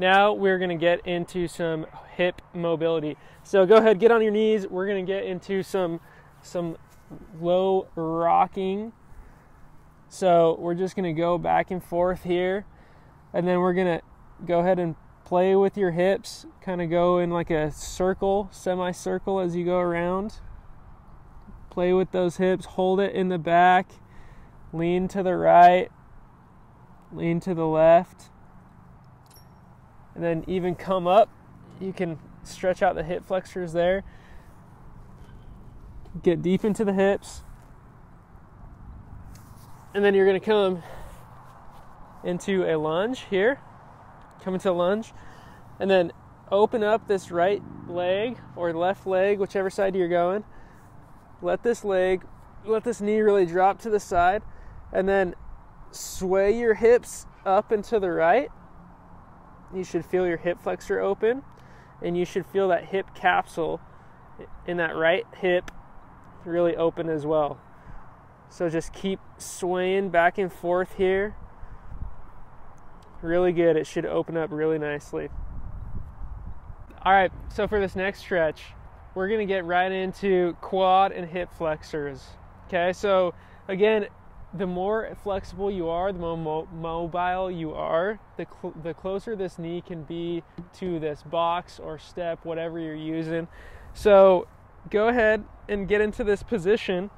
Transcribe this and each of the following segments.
Now we're gonna get into some hip mobility. So go ahead, get on your knees. We're gonna get into some low rocking. So we're just gonna go back and forth here, and then we're gonna go ahead and play with your hips, kind of go in like a circle, semicircle as you go around. Play with those hips, hold it in the back, lean to the right, lean to the left, and then even come up. You can stretch out the hip flexors there. Get deep into the hips. And then you're going to come into a lunge here. Come into a lunge. And then open up this right leg or left leg, whichever side you're going. Let this knee really drop to the side. And then sway your hips up and to the right. You should feel your hip flexor open. And you should feel that hip capsule in that right hip really open as well. So just keep swaying back and forth here. Really good. It should open up really nicely. All right, so for this next stretch, we're going to get right into quad and hip flexors. Okay, so again, the more flexible you are, the more mobile you are, the closer this knee can be to this box or step, whatever you're using. So go ahead and get into this position,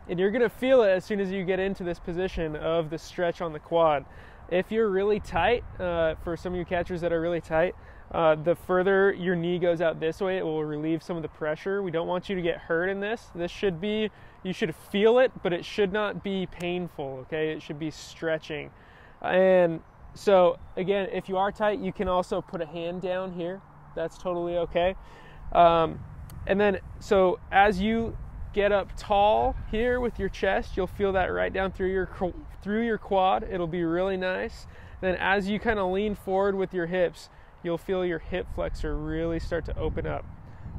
and you're going to feel it as soon as you get into this position of the stretch on the quad. If you're really tight, for some of you catchers that are really tight, the further your knee goes out this way, it will relieve some of the pressure. We don't want you to get hurt in this. This should be, you should feel it, but it should not be painful, okay? It should be stretching. And so, again, if you are tight, you can also put a hand down here. That's totally okay. And then, so as you get up tall here with your chest, you'll feel that right down through your quad. It'll be really nice. Then as you kind of lean forward with your hips, you'll feel your hip flexor really start to open up.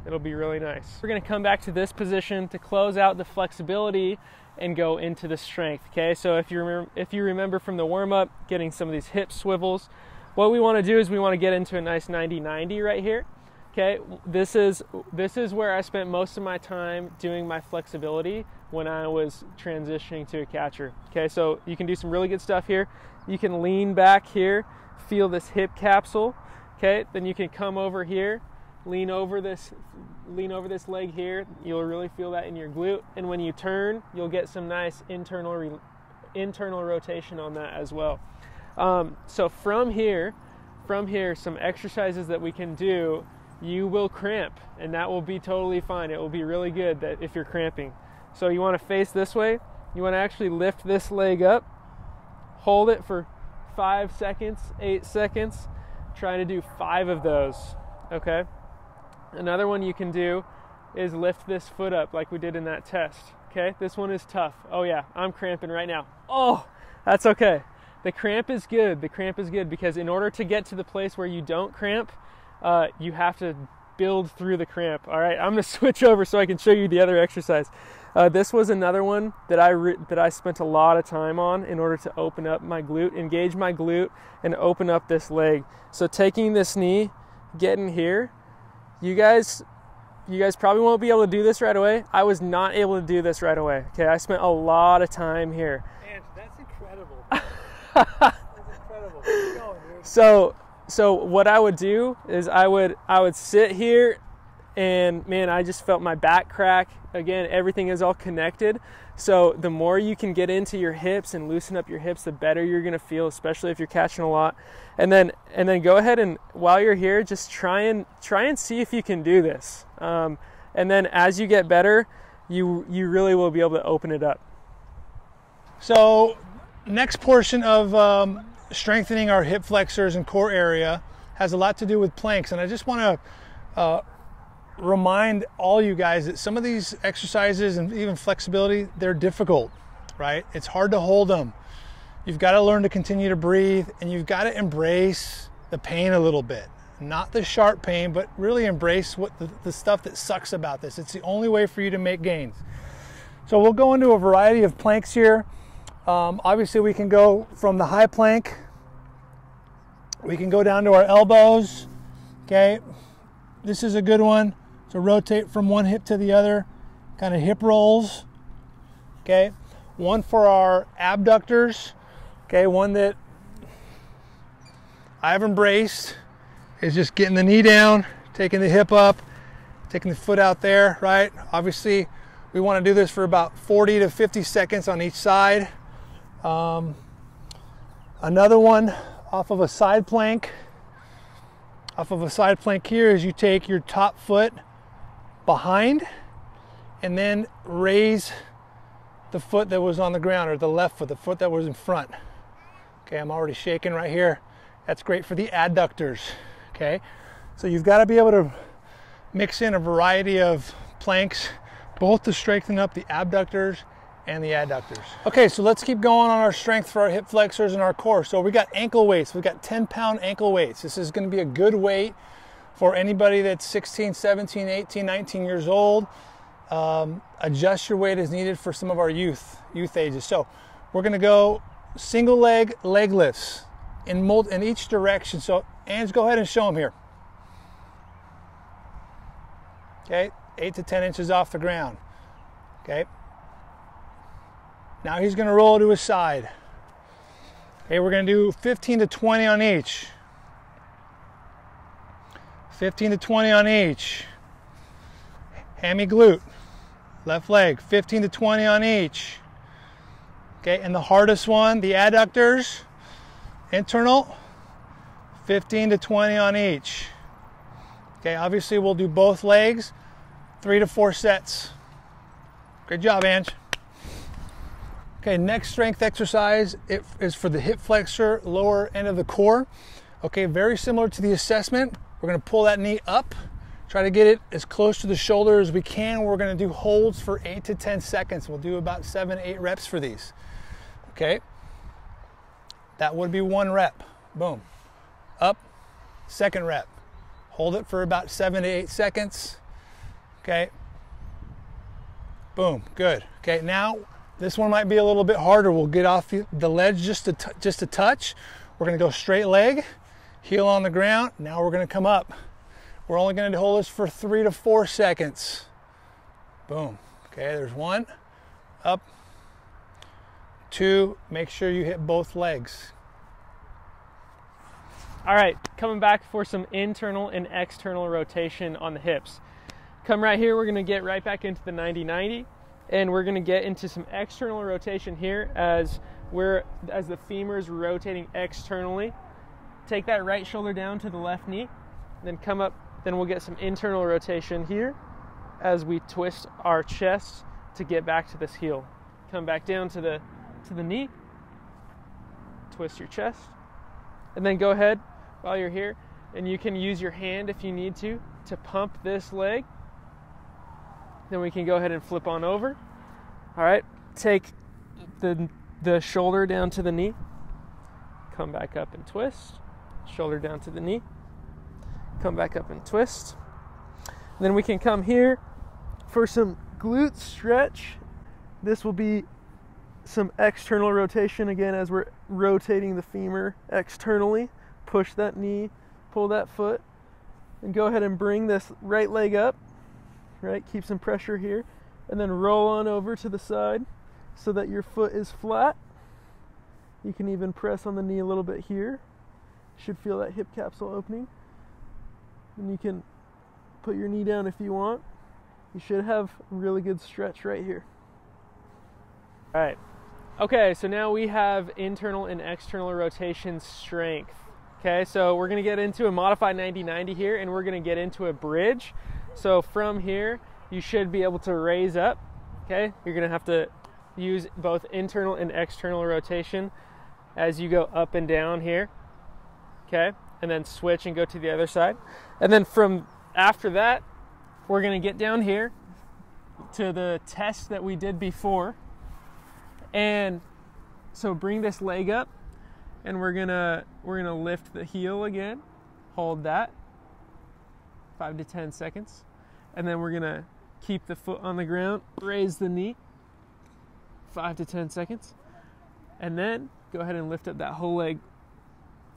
It'll be really nice. We're going to come back to this position to close out the flexibility and go into the strength. Okay, so if you remember from the warm-up, getting some of these hip swivels, what we want to do is we want to get into a nice 90-90 right here. Okay, this is where I spent most of my time doing my flexibility when I was transitioning to a catcher. Okay, so you can do some really good stuff here. You can lean back here, feel this hip capsule. Okay, then you can come over here, lean over this leg here. You'll really feel that in your glute, and when you turn, you'll get some nice internal rotation on that as well. So from here, some exercises that we can do. You will cramp, and that will be totally fine. It will be really good that if you're cramping. So you want to face this way. You want to actually lift this leg up, hold it for 5 seconds, 8 seconds. Try to do 5 of those, okay? Another one you can do is lift this foot up like we did in that test, okay? This one is tough. Oh yeah, I'm cramping right now. Oh, that's okay. The cramp is good. The cramp is good because in order to get to the place where you don't cramp, you have to build through the cramp. All right, I'm going to switch over so I can show you the other exercise. This was another one that I spent a lot of time on in order to open up my glute, engage my glute, and open up this leg. So taking this knee, getting here, you guys probably won't be able to do this right away. I was not able to do this right away. Okay, I spent a lot of time here. Man, that's incredible. That's incredible. Keep going, dude. So what I would do is I would sit here, and man, I just felt my back crack. Again, everything is all connected. So the more you can get into your hips and loosen up your hips, the better you're gonna feel, especially if you're catching a lot. And then go ahead and while you're here, just try and see if you can do this. And then as you get better, you really will be able to open it up. So next portion of strengthening our hip flexors and core area has a lot to do with planks, and I just want to remind all you guys that some of these exercises and even flexibility, they're difficult, right? It's hard to hold them. You've got to learn to continue to breathe, and you've got to embrace the pain a little bit. Not the sharp pain, but really embrace what the stuff that sucks about this. It's the only way for you to make gains. So we'll go into a variety of planks here. Obviously we can go from the high plank We can go down to our elbows, okay? This is a good one to rotate from one hip to the other, kind of hip rolls, okay? One for our abductors, okay? One that I've embraced is just getting the knee down, taking the hip up, taking the foot out there, right? Obviously, we want to do this for about 40 to 50 seconds on each side. Another one off of a side plank. Off of a side plank here is you take your top foot behind and then raise the foot that was on the ground, or the left foot, the foot that was in front. Okay, I'm already shaking right here. That's great for the adductors, okay? So you've got to be able to mix in a variety of planks, both to strengthen up the abductors and the adductors. Okay, so let's keep going on our strength for our hip flexors and our core. So we got ankle weights. We got 10-pound ankle weights. This is going to be a good weight for anybody that's 16, 17, 18, 19 years old. Adjust your weight as needed for some of our youth ages. So we're going to go single leg lifts in each direction. So Ange, go ahead and show them here. Okay, 8 to 10 inches off the ground. Okay. Now he's going to roll to his side. Okay, we're going to do 15 to 20 on each. 15 to 20 on each. Hammy glute. Left leg, 15 to 20 on each. Okay, and the hardest one, the adductors, internal, 15 to 20 on each. Okay, obviously we'll do both legs, 3 to 4 sets. Good job, Ange. Okay, next strength exercise is for the hip flexor, lower end of the core. Okay, very similar to the assessment. We're going to pull that knee up, try to get it as close to the shoulder as we can. We're going to do holds for 8 to 10 seconds. We'll do about 7 to 8 reps for these. Okay, that would be 1 rep. Boom. Up, 2nd rep. Hold it for about 7 to 8 seconds. Okay. Boom, good. Okay, now this one might be a little bit harder. We'll get off the ledge just a touch. We're going to go straight leg, heel on the ground. Now we're going to come up. We're only going to hold this for 3 to 4 seconds. Boom. Okay, there's 1. Up. 2. Make sure you hit both legs. All right, coming back for some internal and external rotation on the hips. Come right here, we're going to get right back into the 90-90, and we're going to get into some external rotation here as the femur is rotating externally. Take that right shoulder down to the left knee, then come up. Then we'll get some internal rotation here as we twist our chest to get back to this heel. Come back down to the knee, twist your chest, and then go ahead while you're here, and you can use your hand if you need to pump this leg. Then we can go ahead and flip on over. All right, take the shoulder down to the knee, come back up and twist, shoulder down to the knee, come back up and twist. Then we can come here for some glute stretch. This will be some external rotation again as we're rotating the femur externally. Push that knee, pull that foot, and go ahead and bring this right leg up, right? Keep some pressure here, and then roll on over to the side so that your foot is flat. You can even press on the knee a little bit here. You should feel that hip capsule opening. And you can put your knee down if you want. You should have a really good stretch right here. All right. Okay, so now we have internal and external rotation strength. Okay, so we're going to get into a modified 90-90 here, and we're going to get into a bridge. So from here, you should be able to raise up. Okay, you're going to have to use both internal and external rotation as you go up and down here. Okay, and then switch and go to the other side. And then from after that, we're going to get down here to the test that we did before. And so bring this leg up, and we're gonna lift the heel again. Hold that 5 to 10 seconds, and then we're gonna keep the foot on the ground, raise the knee 5 to 10 seconds, and then go ahead and lift up that whole leg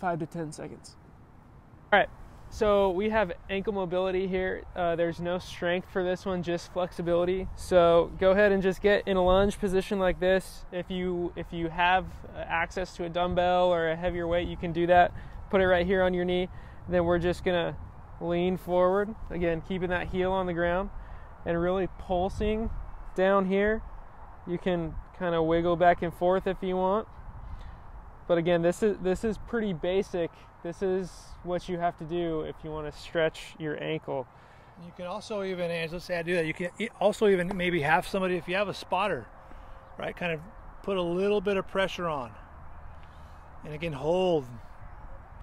5 to 10 seconds. All right, so we have ankle mobility here. There's no strength for this one, just flexibility. So go ahead and just get in a lunge position like this. If you have access to a dumbbell or a heavier weight, you can do that. Put it right here on your knee. Then we're just gonna lean forward, again, keeping that heel on the ground and really pulsing down here. You can kind of wiggle back and forth if you want. But again, this is pretty basic. This is what you have to do if you want to stretch your ankle. You can also even, let's say I do that, you can also even maybe have somebody, if you have a spotter, right, kind of put a little bit of pressure on. And again, hold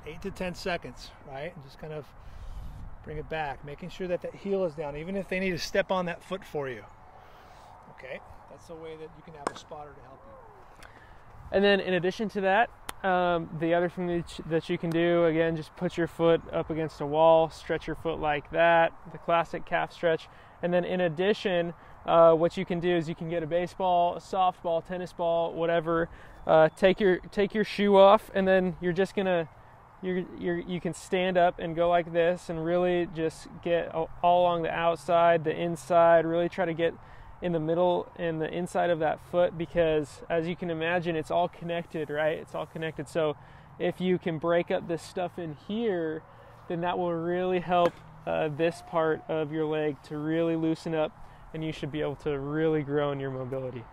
8 to 10 seconds, right? And just kind of bring it back, making sure that that heel is down, even if they need to step on that foot for you. Okay, that's a way that you can have a spotter to help you. And then in addition to that, the other thing that you can do, again, just put your foot up against a wall, stretch your foot like that, the classic calf stretch. And then in addition, what you can do is you can get a baseball, a softball, tennis ball, whatever, take your shoe off, and then you're just gonna, you can stand up and go like this and really just get all along the outside, the inside, really try to get in the middle and the inside of that foot, because as you can imagine, it's all connected, right? It's all connected. So if you can break up this stuff in here, then that will really help this part of your leg to really loosen up, and you should be able to really grow in your mobility.